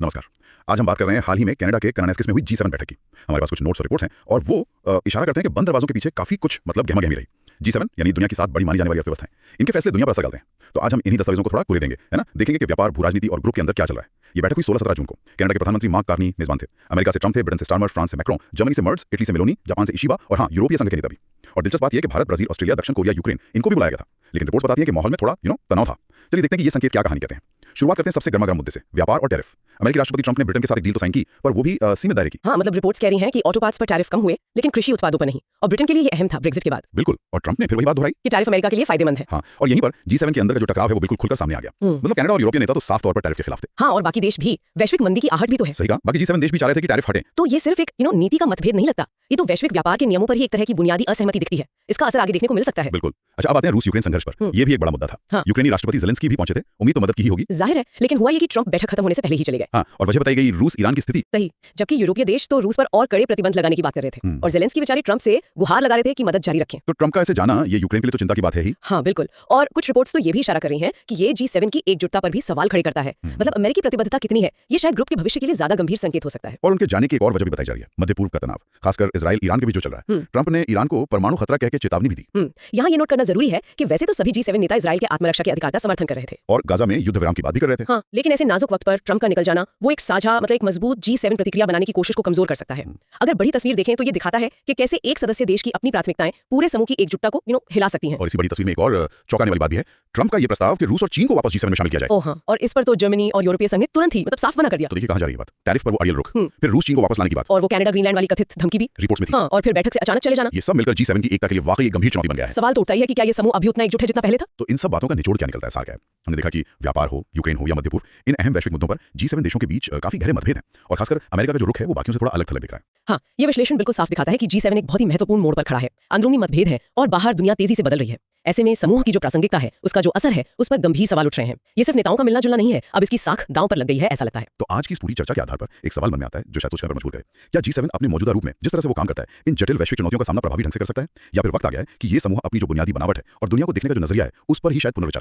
नमस्कार। आज हम बात कर रहे हैं हाल ही में कनाडा के कनानेस्किस में हुई G7 बैठक की। हमारे पास कुछ नोट्स और रिपोर्ट्स हैं और वो इशारा करते हैं कि बंद दरवाजों के पीछे काफी कुछ गहमा-गहमी रही। G7 यानी दुनिया की 7 बड़ी मानी जाने वाली अर्थव्यवस्थाएं, इनके फैसले दुनिया पर असर डालते हैं। तो आज हम इन्हीं दस्तावेजों को थोड़ा कुरे देंगे, है ना? देखेंगे कि व्यापार, भू राजनीति और ग्रुप के अंदर क्या चल रहा है। ये बैठक हुई 16-17 जून को। कनाडा के प्रधानमंत्री मार्क कार्नी मेजबान थे। अमेरिका से ट्रंप थे, ब्रिटेन से स्टारमर, फ्रांस से मैक्रोन, जर्मनी से मर्ज, इटली से मेलोनी, जापान से इशिबा और हाँ, यूरोपीय संघ के नेता भी। और दिलचस्प बात यह है कि भारत, ब्राजील, ऑस्ट्रेलिया, दक्षिण कोरिया, यूक्रेन इनको भी बुलाया गया था। लेकिन रिपोर्ट्स बताती हैं कि माहौल में थोड़ा तनाव था। चलिए देखते हैं कि ये संकेत क्या कहानी कहते हैं। शुरुआत करते हैं सबसे गर्मा-गर्म मुद्दे से, व्यापार और टैरिफ। अमेरिकी राष्ट्रपति ट्रंप ने ब्रिटेन के साथ एक डील तो साइन की, पर वो भी सीमित दायरे की। हाँ, मतलब रिपोर्ट्स कह रही हैं कि ऑटो पार्ट्स पर टैरिफ कम हुए, लेकिन कृषि उत्पादों पर नहीं। और ब्रिटेन के लिए ये अहम था ब्रेक्जिट के बाद। बिल्कुल, और ट्रंप ने फिर वही बात दोहराई कि टैरिफ अमेरिका के लिए फायदेमंद है। हाँ, और यहीं पर G7 के अंदर का जो टकराव है वो बिल्कुल खुलकर सामने आ गया। मतलब कनाडा और यूरोपीय नेता तो साफ तौर पर टैरिफ के खिलाफ थे। हाँ, और बाकी देश भी। वैश्विक मंदी की आहट भी तो है। सही कहा, बाकी G7 देश भी चाह रहे थे कि टैरिफ हटे। तो ये सिर्फ एक नीति का मतभेद नहीं लगता, ये तो वैश्विक व्यापार के नियमों पर ही एक तरह की बुनियादी असहमति दिखती है। इसका असर आगे देखने को मिल सकता है। बिल्कुल। अच्छा, अब आते हैं रूस यूक्रेन संघर्ष पर। ये भी एक बड़ा मुद्दा था। हाँ। यूक्रेनी राष्ट्रपति ज़ेलेंस्की भी पहुंचे थे। उम्मीद तो मदद की ही होगी। जाहिर है, लेकिन हुआ ये कि ट्रंप बैठक खत्म होने से पहले ही चले गए। हाँ, और वजह बताई गई रूस ईरान की स्थिति। सही, जबकि यूरोपीय देश तो रूस पर और कड़े प्रतिबंध लगाने की बात कर रहे थे। और ज़ेलेंस्की बेचारे ट्रंप से गुहार लगा रहे थे कि मदद जारी रखें। तो ट्रंप का ऐसे जाना ये यूक्रेन के लिए तो चिंता की बात है ही। हाँ बिल्कुल, और कुछ रिपोर्ट्स तो ये भी इशारा कर रही हैं कि ये G7 की एकजुटता पर भी सवाल खड़े करता है। मतलब अमेरिकी प्रतिबद्धता कितनी है, ये शायद ग्रुप के भविष्य के लिए ज्यादा गंभीर संकेत हो सकता है। और उनके जाने की एक और वजह भी बताई जा रही है, मध्य पूर्व का तनाव, खासकर इजराइल ईरान के बीच जो चल रहा है। ट्रंप ने ईरान को परमाणु खतरा कह के चेतावनी भी दी। यहाँ ये नोट करना जरूरी है कि वैसे तो सभी G7 नेता इजराइल के आत्मरक्षा के अधिकार का समर्थन कर रहे थे और गाजा में युद्ध विराम की बात भी कर रहे थे। हाँ, लेकिन ऐसे नाजुक वक्त पर ट्रंप का निकल जाना वो एक साझा एक मजबूत G7 प्रतिक्रिया बनाने की कोशिश को कमजोर कर सकता है। अगर बड़ी तस्वीर देखें तो ये दिखाता है कि कैसे एक सदस्य देश की अपनी प्राथमिकताएं पूरे समूह की एकजुटता को हिला सकती हैं। और इसी बड़ी तस्वीर में एक और चौंकाने वाली बात भी है, ट्रंप का ये प्रस्ताव कि रूस और चीन को वापस G7 में शामिल किया जाए। ओह हाँ, और इस पर तो जर्मनी और यूरोपीय संघ ने तुरंत ही साफ मना कर दिया। तो देखिए कहां जा रही है बात। टैरिफ पर वो अड़ियल रुख, फिर रूस चीन को वापस लाने की बात, और वो कनाडा ग्रीनलैंड वाली कथित धमकी भी रिपोर्ट्स में थी। हाँ, और फिर बैठक से अचानक चले जाना। ये सब मिलकर G7 की एकता के लिए वाकई एक गंभीर चुनौती बन गया है। सवाल तो उठता ही है कि क्या ये समूह अभी उतना एकजुट है जितना पहले था। तो इन सब बातों का निचोड़ क्या निकलता है, सार क्या है? हमने देखा कि व्यापार हो, यूक्रेन हो या मध्य पूर्व, इन अहम वैश्विक मुद्दों पर G7 देशों के बीच काफी गहरे मतभेद हैं और खासकर अमेरिका का जो रुख है वो बाकियों से थोड़ा अलग थलग दिख रहा है। हाँ, ये विश्लेषण बिल्कुल साफ दिखाता है कि G7 एक बहुत ही महत्वपूर्ण मोड़ पर खड़ा है। अंदरूनी मतभेद है और बाहर दुनिया तेजी से बदल रही है। ऐसे में समूह की जो प्रासंगिकता है, उसका जो असर है, उस पर गंभीर सवाल उठ रहे हैं। ये सिर्फ नेताओं का मिलना जुलना नहीं है, अब इसकी साख दांव पर लग गई है, ऐसा लगता है। तो आज की इस पूरी चर्चा के आधार पर एक सवाल मन में आता है जो शायद सोचने पर मजबूर करे। क्या G7 अपने मौजूदा रूप में जिस तरह से वो काम करता है, इन जटिल वैश्विक चुनौतियों का सामना प्रभावी ढंग से कर सकता है, या फिर वक्त आ गया है कि ये समूह अपनी जो बुनियादी बनावट है और दुनिया को देखने का जो नजरिया है, उस पर ही शायद पुनर्विचार